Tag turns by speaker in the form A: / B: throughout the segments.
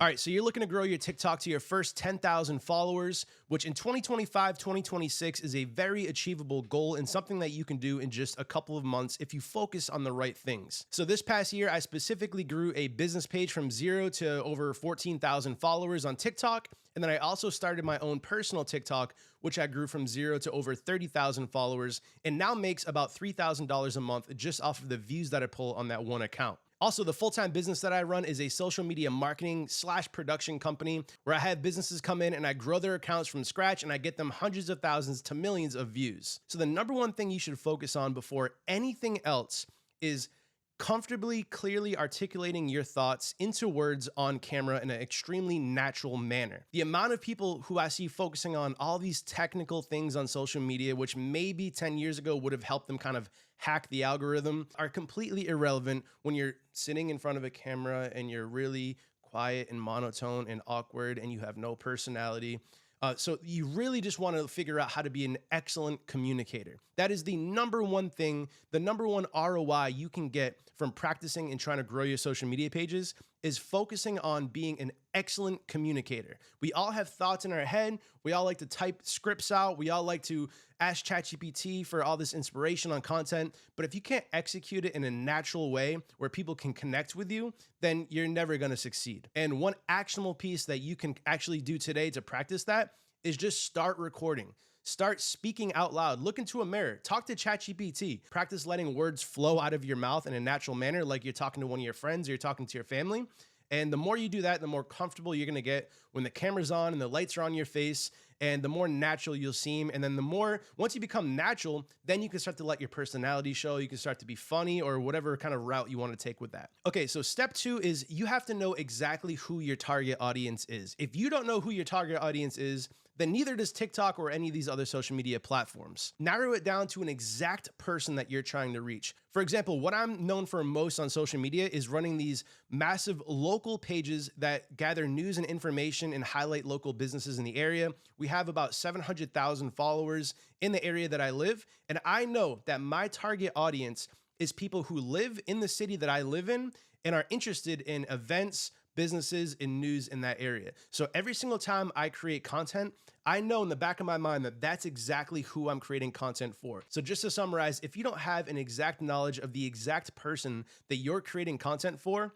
A: All right, so you're looking to grow your TikTok to your first 10,000 followers, which in 2025, 2026 is a very achievable goal and something that you can do in just a couple of months if you focus on the right things. So this past year, I specifically grew a business page from 0 to over 14,000 followers on TikTok. And then I also started my own personal TikTok, which I grew from 0 to over 30,000 followers and now makes about $3,000 a month just off of the views that I pull on that one account. Also, the full-time business that I run is a social media marketing / production company where I have businesses come in and I grow their accounts from scratch and I get them hundreds of thousands to millions of views. So the number one thing you should focus on before anything else is comfortably, clearly articulating your thoughts into words on camera in an extremely natural manner. The amount of people who I see focusing on all these technical things on social media, which maybe 10 years ago would have helped them kind of hack the algorithm, are completely irrelevant when you're sitting in front of a camera and you're really quiet and monotone and awkward and you have no personality. So you really just want to figure out how to be an excellent communicator. That is the number one thing, the number one ROI you can get from practicing and trying to grow your social media pages is focusing on being an excellent communicator. We all have thoughts in our head. We all like to type scripts out. We all like to ask ChatGPT for all this inspiration on content. But if you can't execute it in a natural way where people can connect with you, then you're never going to succeed. And one actionable piece that you can actually do today to practice that is just start recording. Start speaking out loud. Look into a mirror. Talk to ChatGPT. Practice letting words flow out of your mouth in a natural manner, like you're talking to one of your friends or you're talking to your family. And the more you do that, the more comfortable you're going to get when the camera's on and the lights are on your face, and the more natural you'll seem. And then once you become natural, then you can start to let your personality show. You can start to be funny or whatever kind of route you want to take with that. Okay, so step 2 is you have to know exactly who your target audience is. If you don't know who your target audience is, then neither does TikTok or any of these other social media platforms. Narrow it down to an exact person that you're trying to reach. For example, what I'm known for most on social media is running these massive local pages that gather news and information and highlight local businesses in the area. We have about 700,000 followers in the area that I live, and I know that my target audience is people who live in the city that I live in and are interested in events, businesses, and news in that area. So every single time I create content, I know in the back of my mind that that's exactly who I'm creating content for. So just to summarize, if you don't have an exact knowledge of the exact person that you're creating content for,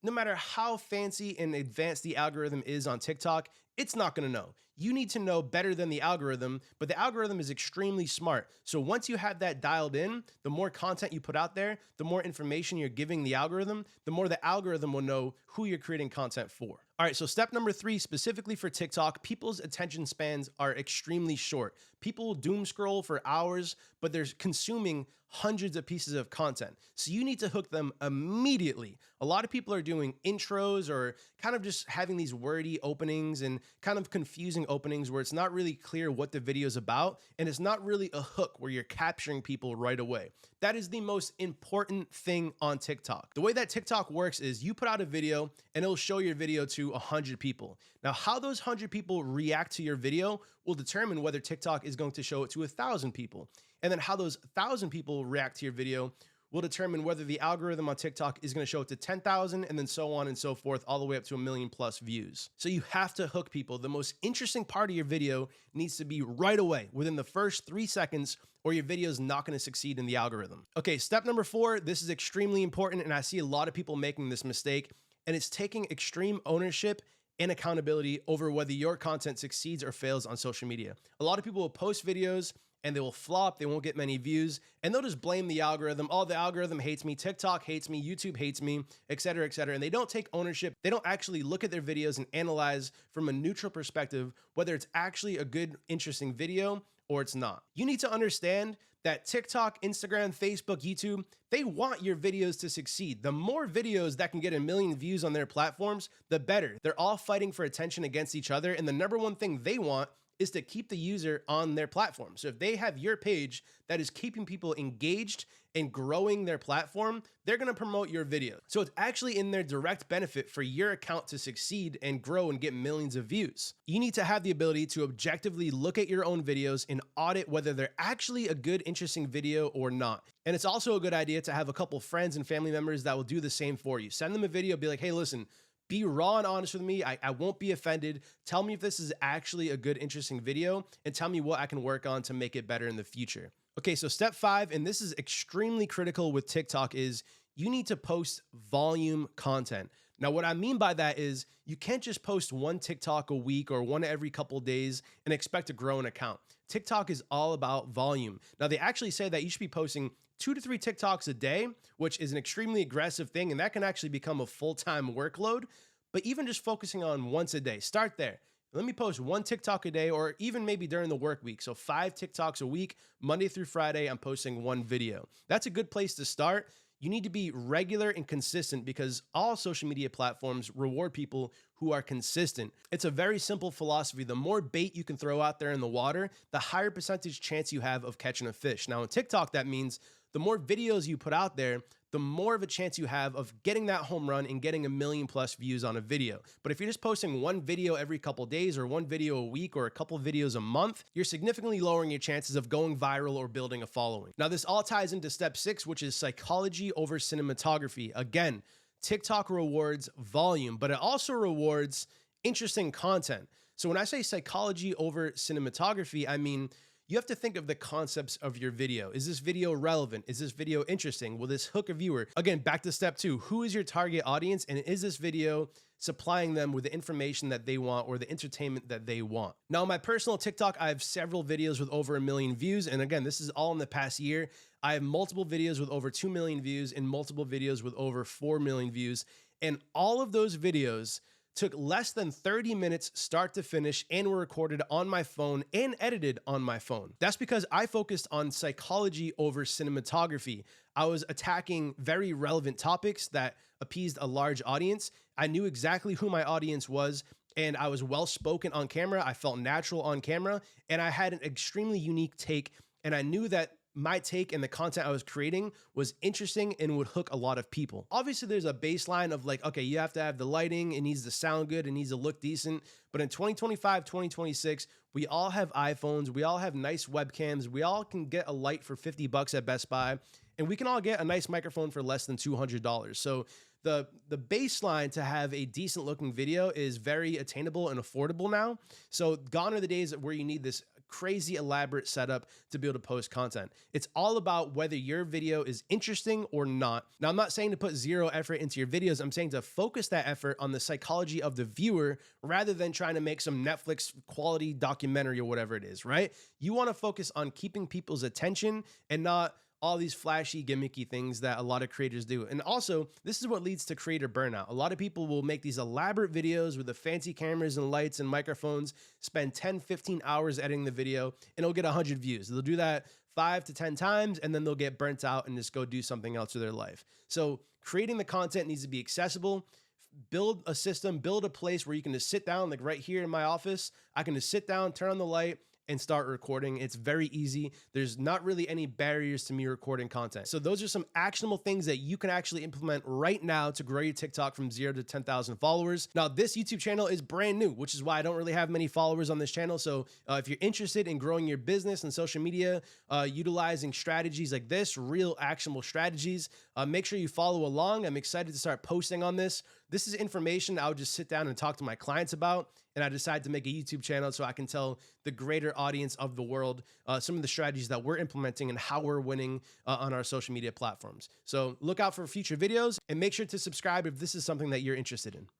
A: no matter how fancy and advanced the algorithm is on TikTok, it's not going to know. You need to know better than the algorithm, but the algorithm is extremely smart. So once you have that dialed in, the more content you put out there, the more information you're giving the algorithm, the more the algorithm will know who you're creating content for. All right, so step number 3, specifically for TikTok, people's attention spans are extremely short. People doom scroll for hours, but they're consuming hundreds of pieces of content. So you need to hook them immediately. A lot of people are doing intros or kind of just having these wordy openings and kind of confusing openings where it's not really clear what the video is about, and it's not really a hook where you're capturing people right away. That is the most important thing on TikTok. The way that TikTok works is you put out a video and it'll show your video to 100 people. Now, how those 100 people react to your video will determine whether TikTok is going to show it to 1,000 people. And then how those 1,000 people react to your video will determine whether the algorithm on TikTok is going to show it to 10,000 and then so on and so forth, all the way up to 1 million plus views. So you have to hook people. The most interesting part of your video needs to be right away within the first 3 seconds, or your video is not going to succeed in the algorithm. Okay, step number 4, this is extremely important, and I see a lot of people making this mistake, and it's taking extreme ownership and accountability over whether your content succeeds or fails on social media. A lot of people will post videos and they will flop, they won't get many views, and they'll just blame the algorithm. Oh, the algorithm hates me, TikTok hates me, YouTube hates me, et cetera, and they don't take ownership. They don't actually look at their videos and analyze from a neutral perspective whether it's actually a good, interesting video or it's not. You need to understand that TikTok, Instagram, Facebook, YouTube, they want your videos to succeed. The more videos that can get 1 million views on their platforms, the better. They're all fighting for attention against each other, and the number one thing they want is to keep the user on their platform. So if they have your page that is keeping people engaged and growing their platform, they're gonna promote your video. So it's actually in their direct benefit for your account to succeed and grow and get millions of views. You need to have the ability to objectively look at your own videos and audit whether they're actually a good, interesting video or not. And it's also a good idea to have a couple friends and family members that will do the same for you. Send them a video, be like, hey, listen, Be raw and honest with me. I won't be offended. Tell me if this is actually a good, interesting video, and tell me what I can work on to make it better in the future. Okay, so step 5, and this is extremely critical with TikTok, is you need to post volume content. Now, what I mean by that is you can't just post one TikTok a week or one every couple days and expect to grow an account. TikTok is all about volume. Now, they actually say that you should be posting 2 to 3 TikToks a day, which is an extremely aggressive thing, and that can actually become a full-time workload. But even just focusing on once a day, start there. Let me post one TikTok a day, or even maybe during the work week. So 5 TikToks a week, Monday through Friday, I'm posting one video. That's a good place to start. You need to be regular and consistent because all social media platforms reward people who are consistent. It's a very simple philosophy. The more bait you can throw out there in the water, the higher percentage chance you have of catching a fish. Now, in TikTok, that means the more videos you put out there, the more of a chance you have of getting that home run and getting 1,000,000+ views on a video. But if you're just posting one video every couple days or one video a week or a couple videos a month, you're significantly lowering your chances of going viral or building a following. Now, this all ties into step 6, which is psychology over cinematography. Again, TikTok rewards volume, but it also rewards interesting content. So when I say psychology over cinematography, I mean, you have to think of the concepts of your video. Is this video relevant? Is this video interesting? Will this hook a viewer? Again, back to step 2, who is your target audience? And is this video supplying them with the information that they want or the entertainment that they want? Now, on my personal TikTok, I have several videos with over 1 million views. And again, this is all in the past year. I have multiple videos with over 2 million views and multiple videos with over 4 million views. And all of those videos took less than 30 minutes start to finish and were recorded on my phone and edited on my phone. That's because I focused on psychology over cinematography. I was attacking very relevant topics that appeased a large audience. I knew exactly who my audience was, and I was well spoken on camera. I felt natural on camera, and I had an extremely unique take, and I knew that my take and the content I was creating was interesting and would hook a lot of people. Obviously, there's a baseline of like, okay, you have to have the lighting, it needs to sound good, it needs to look decent. But in 2025, 2026, we all have iPhones, we all have nice webcams, we all can get a light for $50 at Best Buy, and we can all get a nice microphone for less than $200. So the baseline to have a decent looking video is very attainable and affordable now. So gone are the days where you need this crazy elaborate setup to be able to post content. It's all about whether your video is interesting or not. Now, I'm not saying to put zero effort into your videos. I'm saying to focus that effort on the psychology of the viewer rather than trying to make some Netflix quality documentary or whatever it is, right? You want to focus on keeping people's attention and not all these flashy, gimmicky things that a lot of creators do. And also, this is what leads to creator burnout. A lot of people will make these elaborate videos with the fancy cameras and lights and microphones, spend 10, 15 hours editing the video, and it'll get 100 views. They'll do that 5 to 10 times, and then they'll get burnt out and just go do something else with their life. So creating the content needs to be accessible. Build a system, build a place where you can just sit down, like right here in my office. I can just sit down, turn on the light, and start recording. It's very easy. There's not really any barriers to me recording content. So those are some actionable things that you can actually implement right now to grow your TikTok from 0 to 10,000 followers. Now, this YouTube channel is brand new, which is why I don't really have many followers on this channel. So if you're interested in growing your business and social media, utilizing strategies like this, real actionable strategies, make sure you follow along. I'm excited to start posting on this. This is information I would just sit down and talk to my clients about. And I decided to make a YouTube channel so I can tell the greater audience of the world some of the strategies that we're implementing and how we're winning on our social media platforms. So look out for future videos and make sure to subscribe if this is something that you're interested in.